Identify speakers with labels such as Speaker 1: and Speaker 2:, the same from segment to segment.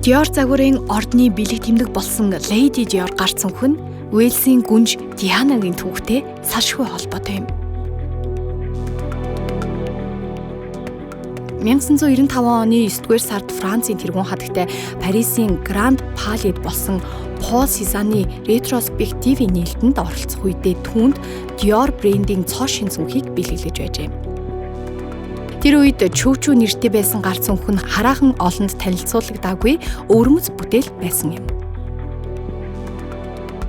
Speaker 1: Dior загварын ордны бэлэг тэмдэг болсон Lady Dior гар цүнх нь Уэльсийн гүнж Дианагийн түүхтэй салшгүй холбоотой юм. 1995 оны 9-р сард Францын тэргүүн хатагтай Парисын Гранд Палед болсон Пол Сезанны ретроспективийн нээлтэнд оролцох үедээ түүнд Dior брендийн цоо шин цүнхийг бэлгэлж байжээ. Тэр үед чөвчүү нэртэй байсан гар цүнх нь хараахан олонд танилцуулагдаагүй өвөрмөц бүтээл байсан юм.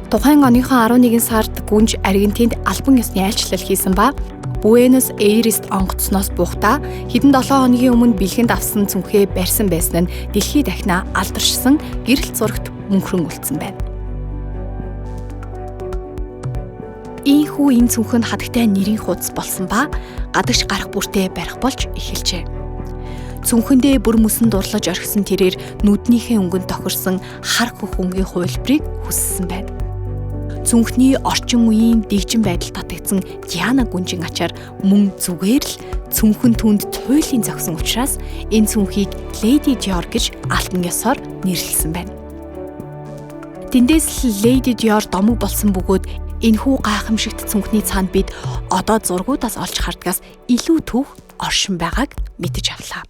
Speaker 1: Тухайн оныхон 11 сард гүнж Аргентинд албан ёсны айлчлал хийсэн ба Буэнос Эйрест онгоцсноос буухта хэдэн 7 хоногийн өмнө бэлгэнд авсан цүнхээ барьсан байсан нь дэлхийд дахина алдаршсан гэрэлт зурагт мөнхрөн үлдсэн байна. Ийхүү энэ цүнх нь хатагтай нэрийн хуудас болсон ба гадагш гарах бүртээ барих болж эхэлжээ. Цүнхэндээ бүр мөсөн дурлаж орхисон тэрээр нүднийхээ өнгөнд тохирсон хар хөх өнгийн хувилбарыг хүссэн байна. Цүнхний орчин үеийн дэгжин байдал татагдсан Диана гүнжин ачаар мөн зүгээр л цүнхэн түнд туйлын зогсон учраас энэ цүнхийг Lady Dior гэж алтан ёсоор нэрлэсэн байна. Тэндээс л Lady Dior домог болсон бөгөөд энэхүү гайхамшигт цүнхний цаанд бид одоо зургуудаас олж хардгаас илүү түүх оршин байгааг мэдэж авлаа.